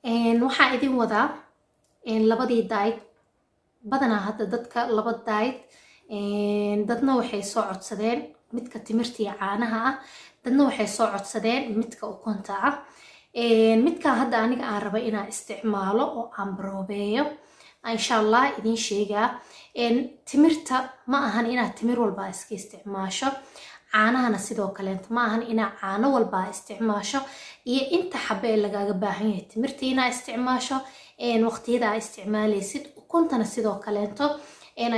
waxaa idin wadaa labadii daayid badanaa hadda dadka laba daayid dadna waxay soo codsadeen midka timirta iyo caanaha ah, dadna waxay soo codsadeen midka ukunta ah. midkan hadda aniga aan raba inaan isticmaalo oo aan baroobeeyo insha allah idin sheegaa. timirta ma ahan inaad timir walba iska isticmaasho, caanahana sidoo kaleenta ma ahan inaad caano walba isticmaasho, iyo inta xabe ee lagaaga baahan yahay timirta inaad isticmaasho waqtiyada aad isticmaalaysid. ukuntana sidoo kaleento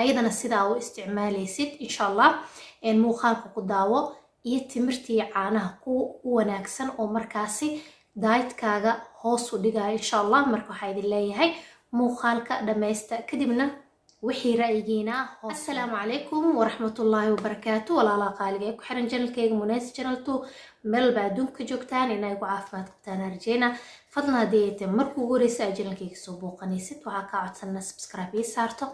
ayadana sidaa u isticmaalaysid insha allah. muuqaalka ku daawo iyo timirta iyo caanaha ku wanaagsan oo markaasi daayitkaaga hoos u dhigaya insha allah. marka waxaa idin leeyahay muuqaalka dhammaysta kadibna wixii ra'yigiina ah. assalaamu calaykum waraxmatullaahi wabarakaatu. walaalaha qaaliga ee ku xiran janalkayga Munees Channel 2 meel baa adduunka joogtaan inay ku caafimaad qabtaan arjeyna. fadlan haddii ay tahay markuu ugu horeysa aad janalkayga soo booqanaysid waxaa kaa codsanana subscribe ii saarto,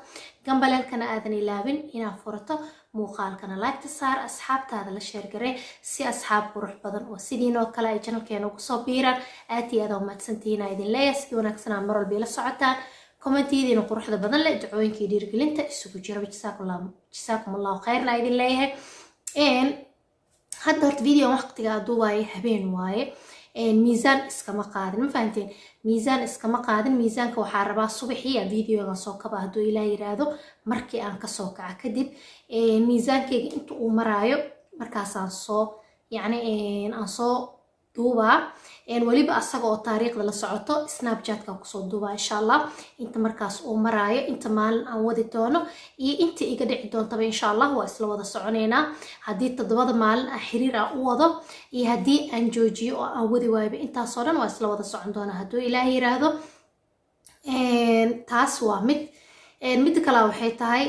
gambaleelkana aadan ilaabin inaad furato, muuqaalkana like ta saar, asxaabtaada la sheer garee si asxaab qurux badan oo sidiinoo kale ay janalkeena ugu soo biiraan. aad iyo aad umahadsantihiin aa idin leeyahay, sidii wanaagsanaa mar walba ila socotaan, kommentidiina quruxda badan leh, ducooyinkii dhiirgelinta isugu jira. jazaakum allahu khayrna idin leeyahay. hadda horta video waqtiga aduu waaye habeen waaye, miisaan iskama qaadin, ma fahanteen? miisaan iskama qaadin. miisaanka waxaa rabaa subaxii videoga soo kaba hadduu ilaa yiraahdo markii aan kasoo kaca kadib miisaankeyga inta uu maraayo markaasaan soo aan soo duubaa. weliba asaga oo taariikhda la socoto snapchatka kusoo duubaa insha allah, inta markaas uu maraayo, inta maalin aan wadi doono iyo inta iga dhici doontaba insha allah waa isla wada soconeynaa. haddii 7 maalin aan xiriir aan u wado iyo haddii aan joojiyo oo aan wadi waayba intaasoo dhan waa isla wada socon doonaa hadduu ilaahay yiraahdo. taas waa midda kale waxay tahay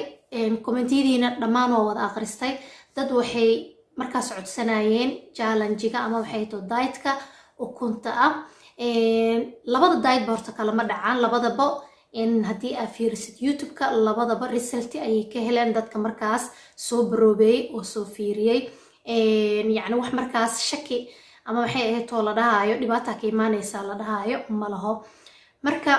kommentiyadiina dhammaan waa wada akhristay. dad waxay markaas codsanayeen challenge-ga ama waxay tahay dietka ukunta ah. labada diet ba horta kala ma dhacaan, labadaba haddii aad fiirisid youtube-ka labadaba result ayay ka heleen dadka markaas soo baroobeeyey oo soo fiiriyey. yacni wax markaas shaki ama waxay ahayd oo la dhahaayo dhibaata ka imaanaysaa la dhahaayo ma laho. marka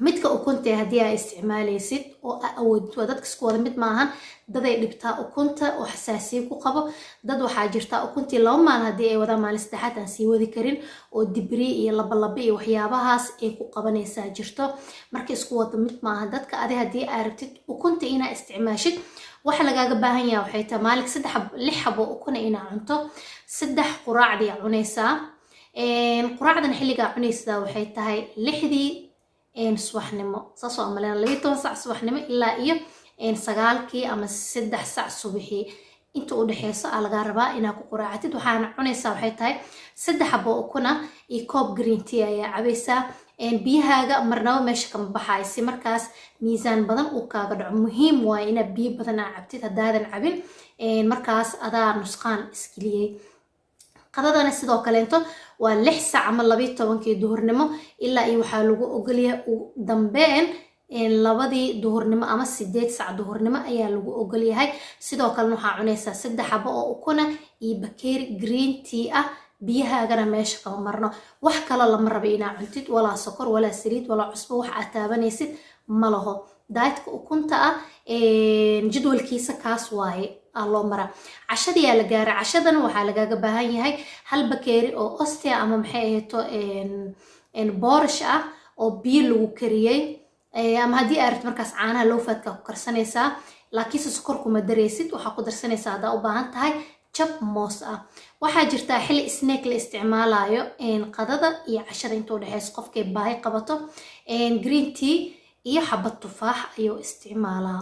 midka ukunta haddii aad isticmaalaysid oo awoodid waa dadka isku wada mid maahan. daday dhibtaa ukunta oo xasaasiye ku qabo, dad waxaa jirtaa ukuntii 2 maalin haddii ay wadaan maalin saddexaad aan sii wadi karin oo dibri iyo labalaba iyo waxyaabahaas ay ku qabanaysaa jirto. marka isku wada mid maahan dadka. adi haddii aad rabtid ukunta inaad isticmaashid waxa lagaaga baahan yahay waxay tahay maalin 6 xabo ukuna inaad cunto. 3 quraacdii aad cunaysaa. quraacdan xilligaa cunaysaa waxay tahay 6dii subaxnimo, saasoo amaleen 12 sac subaxnimo ilaa iyo 9kii ama 3 sac subaxii inta u dhaxeyso aa laga rabaa inaad ku quraacatid. waxaana cunaysaa waxay tahay 3 xabo ukuna iyo koob green tea ayaa cabaysaa. biyahaaga marnaba meesha kama baxaay si markaas miisaan badan uu kaaga dhaco. muhiim waaye inaad biyo badan aa cabtid, haddaadan cabin markaas adaa nusqaan isgeliyey. qadadana sidoo kaleento waa 6 sac ama 12kii duhurnimo ilaa iyo waxaa lagu ogolyahay ugu dambeyn 2dii duhurnimo ama 8 sac duhurnimo ayaa lagu ogolyahay. sidoo kalena waxaa cunaysaa 3 xabo oo ukuna iyo bakeeri green tea ah. biyahaagana meesha kama marno. wax kale lama rabo inaad cuntid, walaa sokor walaa saliid walaa cusbo wax aad taabanaysid ma laho. dietka ukunta ah jadwalkiisa kaas waaye loo maraa. cashadii aa la gaaray. cashadana waxaa lagaaga baahan yahay 1 bakeeri oo ostia ama maxay ahayto boorash ah oo biyo lagu kariyey. ama haddii aad rabtid markaas caanaha lowfaadka ku karsanaysaa, laakiinse sokor kuma daraysid. waxaa ku darsanaysaa haddaa u baahan tahay jab moos ah. waxaa jirtaa xilli snack la isticmaalayo qadada iyo cashada inta u dhexeyso qofkay baahi qabato. green tea iyo xabad tufaax ayuu isticmaalaa.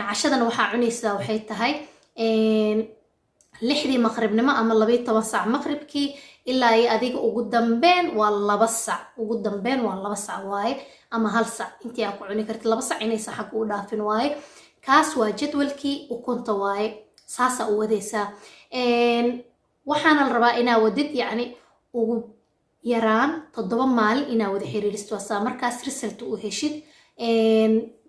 cashadana waxaa cunaysaa waxay tahay 6dii maqribnimo ama 12 sac maqribkii ilaa iyo adiga ugu dambeyn waa 2 sac. ugu dambeyn waa 2 sac waaye ama 1 sac intii aad ku cuni kartid. 2 sac inaysan xag u dhaafin waaye. kaas waa jadwalkii ukunta waaye, saasa u wadaysaa. waxaana la rabaa inaa wadid yacni ugu yaraan 7 maalin inaa wada xiriiristo waa markaas result u heshid.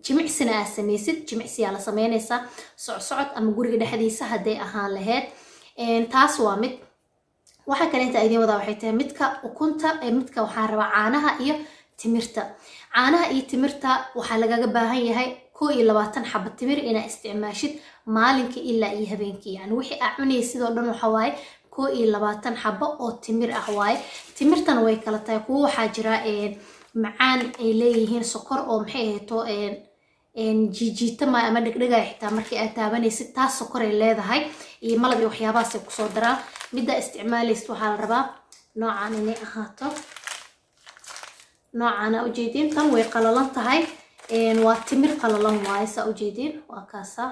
jimicsina aad samaysid. jimicsiyaa la sameynaysaa socsocod ama guriga dhexdiisa hadday ahaan lahayd. taas waa mid. waxa kale inta idin wada waxay tahay midka ukunta midka waxaan rabaa caanaha iyo timirta. caanaha iyo timirta waxaa lagaga baahan yahay 21 xabo timir inaad isticmaashid maalinka ilaa iyo habeenkii. yani wixii aad cunaysid sidoo dhan waxa waaye 21 xabo oo timir ah waaye. timirtan way kala tahay, kuwa waxaa jira macaan ay leeyihiin sokor oo maxay ahayto jijiita ma ama dhegdhegay xitaa markii aad taabanaysid taas sokor ay leedahay iyo malab iyo waxyaabahaas ay kusoo daraan. midda isticmaalaysid waxaa la rabaa noocan inay ahaato noocan ujeedin. tan way qalalan tahay, waa timir qalalan waaye saa ujeedin, waa kaasa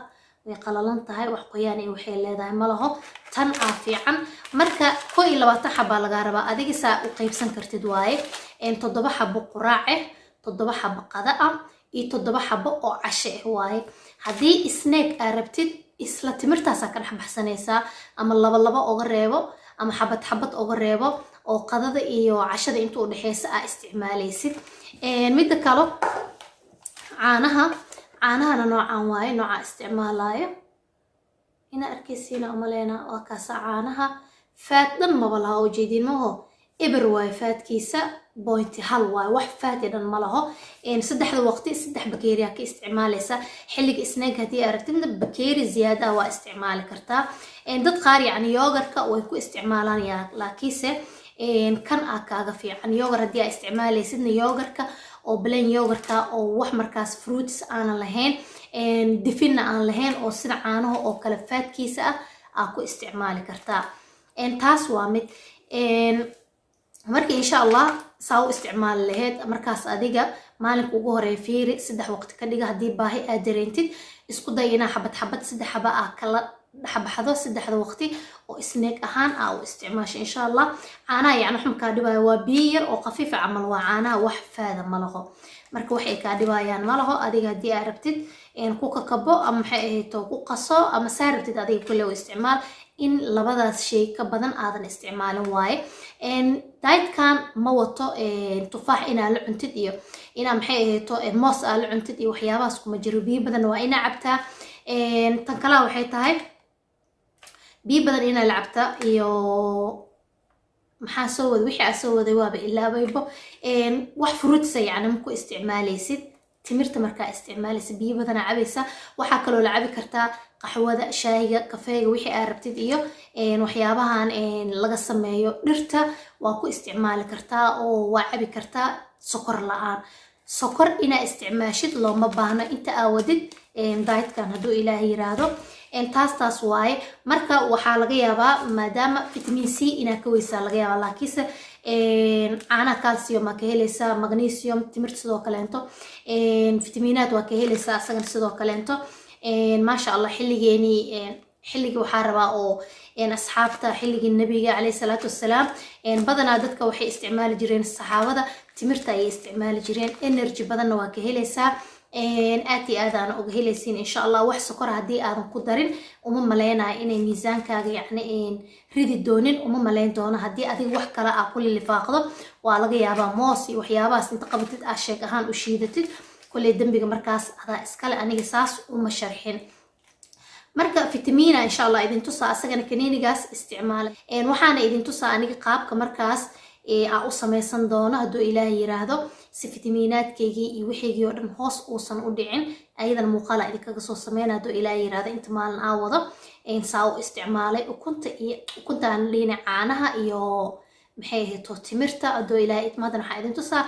way qalalan tahay, wax qoyaan iyo waxay leedahay malaho. tan aa fiican marka 21 xabo laga rabaa adiga saa u qaybsan kartid waaye. 7 xabo quraac 7 xabo qada iyo 7 xabo oo casho waaye. haddii snack aad rabtid isla timirtaas ka dhex baxsanaysaa ama laba uga reebo ama xabad uga reebo oo qadada iyo cashada inta u dhaxaysa aad isticmaalaysid. midda kale caanahana noocan waaye, nooca isticmaalayo ina arkaysiina umaleena waa kaasa. caanaha faad dhan maba laha ujeedin maho, eber waaye faadkiisa 0.1 waaye, wax faad dhan ma laho. saddexda waqti 3 bakeeri ka isticmaalaysa. xilliga snack hadii aad rabtid bakeeri ziyaada waa isticmaali kartaa. dad qaar yani yogurtka way ku isticmaalaan laakiinse kan kaaga fiican yogurt hadii aad isticmaalaysid yogurtka oo plain yogurtka oo wax markaas fruits aan lahayn difina aan lahayn oo sida caanaha oo kala faadkiisa ah ku isticmaali kartaa. taas waa mid marka insha Allah saa u isticmaal lahayd markaas adiga maalinka ugu horeeya fiiri 3 waqti ka dhiga hadii baahi aad dareentid isku day inaa xabad 3 xabo kala dhaxbaxdo 3 waqti oo snack ahaan u isticmaasho insha Allah. caanaha yani waxaan ka dhibayo waa biyo yar oo qafiif camal waa caanaha wax faada ma laho, marka waxay ka dhibayaan ma laho. adiga hadii aad rabtid ku kakabo ama maxay ahayto ku qaso ama saa rabtid adiga kulli u isticmaal in labadaas shay ka badan aadan isticmaalin waaye. dietkan ma wato tufaax inaa la cuntid iyo inaa maxay ahayto moos aa la cuntid iyo waxyaabahaas kuma jiro. biyo badan waa inaa cabtaa. tan kale waxay tahay biyo badan inaa la cabtaa iyo maxaa soo wada wixii soo waday waaba ilaabaybo wax fruits yani ma ku isticmaalaysid. timirta markaa isticmaalaysid biyo badan cabaysa. waxaa kaloo la cabi kartaa qaxwada, shaahiga, kafeega wixii aad rabtid iyo waxyaabahan laga sameeyo dhirta waa ku isticmaali kartaa oo waa cabi kartaa sokor la'aan. sokor inaa isticmaashid looma baahno inta aa wadid dietkan hadduu ilaahay yiraahdo. taas waaye. marka waxaa laga yaabaa maadaama vitamin C inaa ka weysaa laga yaabaa, laakiinse caanaha calcium ka helaysaa, magnesium timirta sidoo kaleento fitamiinaad waa ka helaysaa asagana sidoo kaleento. maasha Allah xilligii waxaa rabaa oo asxaabta xilligii nabiga calayhi salaatu wassalaam badanaa dadka waxay isticmaali jireen saxaabada timirta ay isticmaali jireen. energy badanna waa ka helaysaa. aad iyo aad aan uga helaysiin insha Allah. wax sokor hadii aadan ku darin uma maleynayo inay miisaankaaga yani ridi doonin, uma maleyn doono. hadii adiga wax kale ku lifaaqdo waa laga yaabaa moos iyo waxyaabahaas inta qabatid sheeg ahaan u shiidatid kulli dambiga markaas adaa iskale. aniga saas uma sharxin. marka fitamiina insha Allah idin tusaa asagana kaniinigaas isticmaala. waxaana idin tusaa aniga qaabka markaas u samaysan doono hadduu ilaahay yiraahdo si fitamiinaadkaygii iyo wixiigii oo dhan hoos uusan u dhicin. ayadana muuqaala idinkaga soo sameyn hadduu ilaahay yiraahdo inta maalin wado saa u isticmaalay ukuntaan liina caanaha iyo maxay ahayto timirta hadduu ilaahay idmaadan waxaa idin tusaa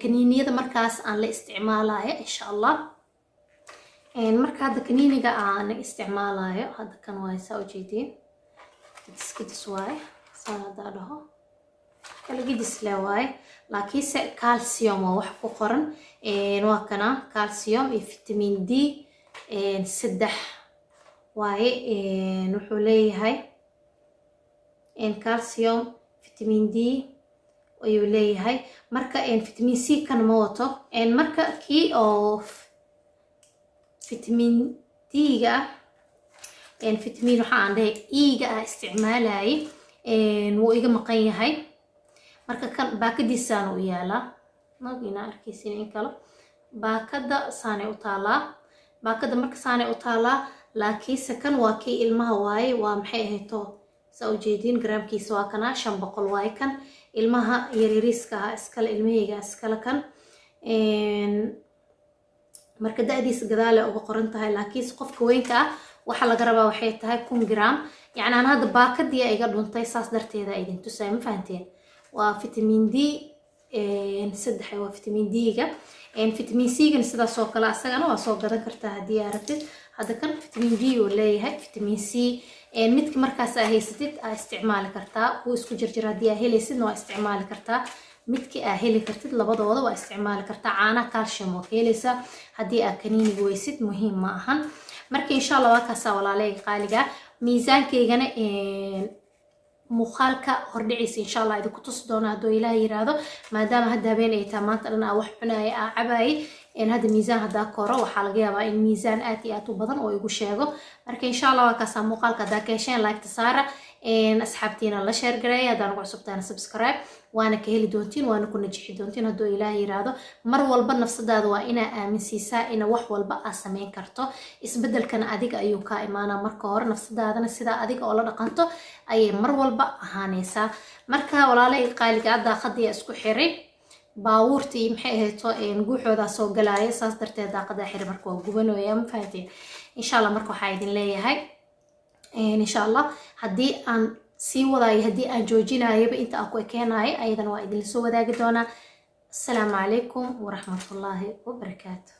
kaniiniyada markaas aan la isticmaalayo insha Allah. marka hadda kaniiniga aan isticmaalayo hadda kan waay saa ujeediin gidis waaye saan haddaa dhaho kala gidis le waaye laakiinse calcium waa wax ku qoran. waa kana calcium iyo vitamin D 3 waaye. wuxuu leeyahay calcium vitamin D ayuu leeyahay. marka vitamin C kan ma wato. marka kii oo vitamin D-ga vitamin waxa aan dhahay E-ga isticmaalay wuu iga maqan yahay. marka kan baakadiisaan u yaalaa magina arkaysin in kale baakada saanay u taalaa. baakada marka saanay u taalaa laakiinse kan waa kii ilmaha waaye waa maxay ahayto saa ujeediin garaamkiisa waa kana 500 waay kan ilmaha yaryariiska ah iskale ilmahayga iskale kan marka da'diisa gadaale uga qoran tahay laakiin qofka weynka ah waxa laga rabaa waxay tahay 1 gram yani aan hadda baakadii iga dhuntay saas darteeda idin tusay ma fahanteen waa vitamin D saddex waa vitamin D-ga vitamin C-ga sidaas oo kale asagana waa soo gadan kartaa haddii aad rabtid hadda kan vitamin D oo leeyahay vitamin C midka markaas aad haysatid aad isticmaali kartaa uu isku jirjir haddii aad helaysid waa isticmaali kartaa midkii aad heli kartid labadooda waa isticmaali kartaa caanaha calcium oo helaysa haddii aad kaniiniga weysid muhiim ma ahan marka insha Allah waa kaasa walaaleyga qaaliga miisaankaygana muuqaalka hordhiciisa insha Allah idinku tusi doona hadoo Ilaahay yiraahdo maadaama hadda habeen ay tahay maanta dhan wax cunay cabaay hadda miisaan hadda koro waxa laga yaabaa in miisaan aad iyo aad u badan oo igu sheego marka insha Allah waa kaasa muuqaalka hadda ka hesheen like tasaara asxaabtiina la share gareeya hadaan ugu cusubtaan subscribe waana ka heli doontiin waana ku najixi doontiin hadoo Ilaahay yiraahdo mar walba nafsadaada waa ina aaminsiisaa ina wax walba aad sameyn karto isbedelkan adiga ayuu ka imaanaa marka hore nafsadaadana sida adiga oo la dhaqanto ayay mar walba ahaanaysaa marka walaalay qaaliga hadda qadiya isku xiray baawurtii maxay ahayto guuxooda soo galaya saas darteed daaqada xir marka waa gubanooya ma fahanteen insha Allah marka waxa idin leeyahay insha Allah haddii aan sii wadaayo haddii aan joojinaayaba inta aan ku ekeenayo ayadana waa idin soo wadaagi doonaa assalaamu calaykum waraxmatullaahi wabarakaatu